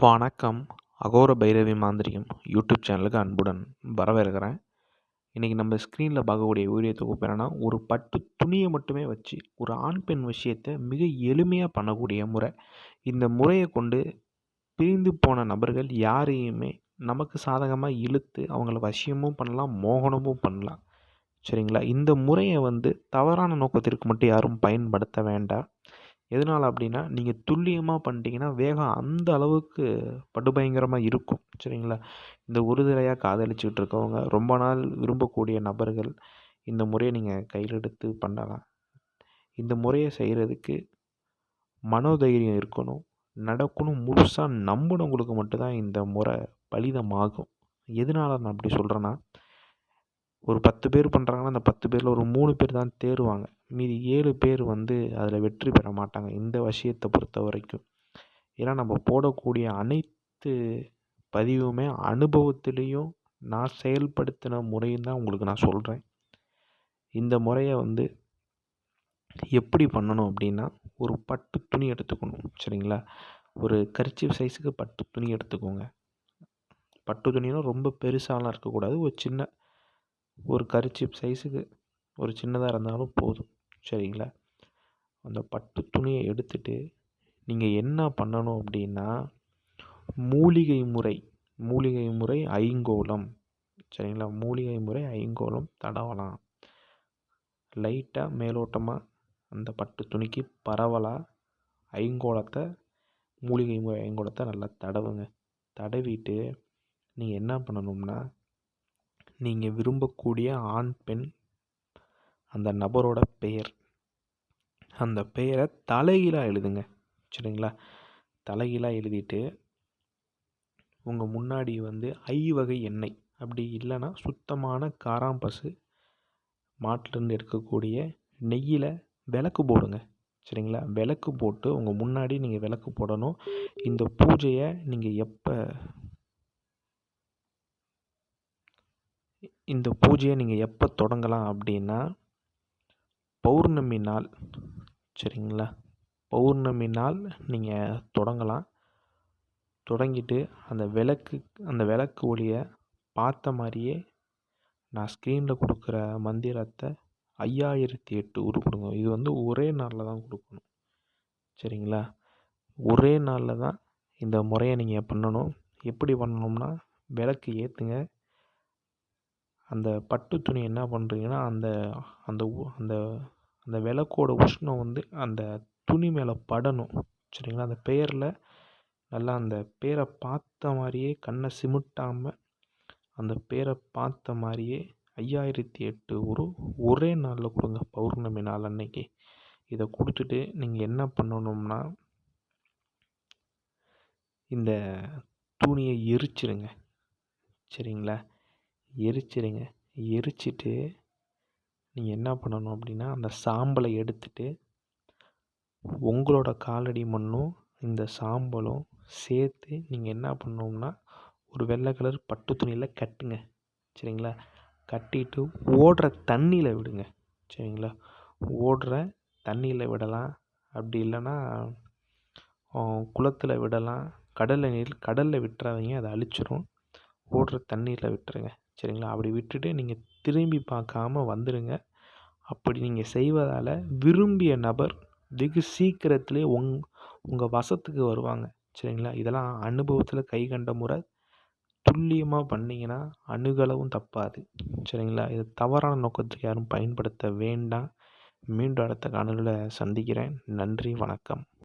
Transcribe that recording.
வணக்கம். அகோர பைரவி மாந்திரிகம் யூடியூப் சேனலுக்கு அன்புடன் வரவேற்கிறேன். இன்றைக்கி நம்ம ஸ்க்ரீனில் பார்க்கக்கூடிய வீடியோ தொகுப்பு என்னென்னா, ஒரு பட்டு துணியை மட்டுமே வச்சு ஒரு ஆண் பெண் விஷயத்தை மிக எளிமையாக பண்ணக்கூடிய முறை. இந்த முறையை கொண்டு பிரிந்து போன நபர்கள் யாரையுமே நமக்கு சாதகமாக இழுத்து அவங்கள வசியமும் பண்ணலாம், மோகனமும் பண்ணலாம். சரிங்களா? இந்த முறையை தவறான நோக்கத்திற்கு மட்டும் யாரும் பயன்படுத்த வேண்டாம். எதனால் அப்படின்னா, நீங்கள் துல்லியமாக பண்ணிட்டீங்கன்னா வேகம் அந்த அளவுக்கு படுபயங்கரமாக இருக்கும். சரிங்களா? இந்த ஒருதலையாக காதலிச்சுக்கிட்டு இருக்கவங்க, ரொம்ப நாள் விரும்பக்கூடிய நபர்கள் இந்த முறையை நீங்கள் கையில் எடுத்து பண்ணலாம். இந்த முறையை செய்கிறதுக்கு மனோதைரியம் இருக்கணும், நடக்கணும். முழுசாக நம்பினவங்களுக்கு மட்டும்தான் இந்த முறை பலிதமாகும். எதனால் நான் அப்படி சொல்கிறேன்னா, ஒரு 10 பேர் பண்ணுறாங்கன்னா, அந்த 10 பேரில் ஒரு 3 பேர் தான் தேறுவாங்க. மீதி 7 பேர் அதில் வெற்றி பெற மாட்டாங்க, இந்த விஷயத்தை பொறுத்த வரைக்கும். ஏன்னா நம்ம போடக்கூடிய அனைத்து பதிவுமே அனுபவத்திலையும் நான் செயல்படுத்தின முறையும் தான் உங்களுக்கு நான் சொல்கிறேன். இந்த முறையை எப்படி பண்ணணும் அப்படின்னா, ஒரு பட்டு துணி எடுத்துக்கணும். சரிங்களா? ஒரு கர்ச்சீஃப் சைஸுக்கு பட்டு துணி எடுத்துக்கோங்க. பட்டு துணினா ரொம்ப பெருசாலாம் இருக்கக்கூடாது. ஒரு கர்ச்சீஃப் சைஸுக்கு ஒரு சின்னதாக இருந்தாலும் போதும். சரிங்களா? அந்த பட்டு துணியை எடுத்துட்டு நீங்கள் என்ன பண்ணணும் அப்படின்னா, மூலிகை முறை ஐங்கோலம். சரிங்களா? மூலிகை முறை ஐங்கோலம் தடவலாம். லைட்டாக மேலோட்டமாக அந்த பட்டு துணிக்கு பரவலாக மூலிகை முறை ஐங்கோலத்தை நல்லா தடவுங்க. தடவிட்டு நீங்கள் என்ன பண்ணணும்னா, நீங்கள் விரும்பக்கூடிய ஆண் பெண் அந்த நபரோட பெயர், அந்த பெயரை தலைகீழாக எழுதுங்க. சரிங்களா? தலைகீழாக எழுதிட்டு உங்கள் முன்னாடி ஐ வகை எண்ணெய், அப்படி இல்லைன்னா சுத்தமான காராம்பசு மாட்டிலேருந்து எடுக்கக்கூடிய நெய்யில் விளக்கு போடுங்க. சரிங்களா? விளக்கு போட்டு உங்கள் முன்னாடி நீங்கள் விளக்கு போடணும். இந்த பூஜையை நீங்கள் எப்போ தொடங்கலாம் அப்படின்னா, பௌர்ணமி நாள். சரிங்களா? பௌர்ணமி நாள் நீங்கள் தொடங்கலாம். தொடங்கிட்டு அந்த விளக்கு ஒளியை பார்த்த மாதிரியே நான் ஸ்க்ரீனில் கொடுக்குற மந்திரத்தை 5008 உரு கொடுங்க. இது ஒரே நாளில் தான் கொடுக்கணும். சரிங்களா? ஒரே நாளில் தான் இந்த முறையை நீங்கள் பண்ணணும். எப்படி பண்ணணும்னா, விளக்கு ஏற்றுங்க. அந்த பட்டு துணி என்ன பண்ணுறீங்கன்னா, அந்த அந்த அந்த அந்த விளக்கோட உஷ்ணம் அந்த துணி மேலே படணும். சரிங்களா? அந்த பெயரில் நல்லா அந்த பேரை பார்த்த மாதிரியே, கண்ணை சிமிட்டாமல் அந்த பேரை பார்த்த மாதிரியே 5008 ஒரே நாளில் கொடுங்க. பௌர்ணமி நாள் அன்னைக்கு இதை கொடுத்துட்டு நீங்கள் என்ன பண்ணணும்னா, இந்த துணியை எரிச்சிருங்க. சரிங்களா? எரிச்சிட்டு நீங்கள் என்ன பண்ணணும் அப்படின்னா, அந்த சாம்பலை எடுத்துட்டு உங்களோட காலடி மண்ணும் இந்த சாம்பலும் சேர்த்து நீங்கள் என்ன பண்ணணும்னா, ஒரு வெள்ளை கலர் பட்டு துணியில் கட்டுங்க. சரிங்களா? கட்டிட்டு ஓடுற தண்ணியில் விடுங்க. சரிங்களா? ஓடுற தண்ணியில் விடலாம், அப்படி இல்லைன்னா குளத்தில் விடலாம். கடலில் விட்டுறாதீங்க, அதை அழிச்சிரும். ஓடுற தண்ணீரில் விட்டுருங்க. சரிங்களா? அப்படி விட்டுட்டு நீங்கள் திரும்பி பார்க்காம வந்துடுங்க. அப்படி நீங்கள் செய்வதால் விரும்பிய நபர் வெகு சீக்கிரத்திலே உங்கள் வசத்துக்கு வருவாங்க. சரிங்களா? இதெல்லாம் அனுபவத்தில் கை கண்ட முறை. துல்லியமாக பண்ணிங்கன்னா அணுகளவும் தப்பாது. சரிங்களா? இது தவறான நோக்கத்துக்கு யாரும் பயன்படுத்த வேண்டாம். மீண்டும் அடுத்த காணொலியில் சந்திக்கிறேன். நன்றி, வணக்கம்.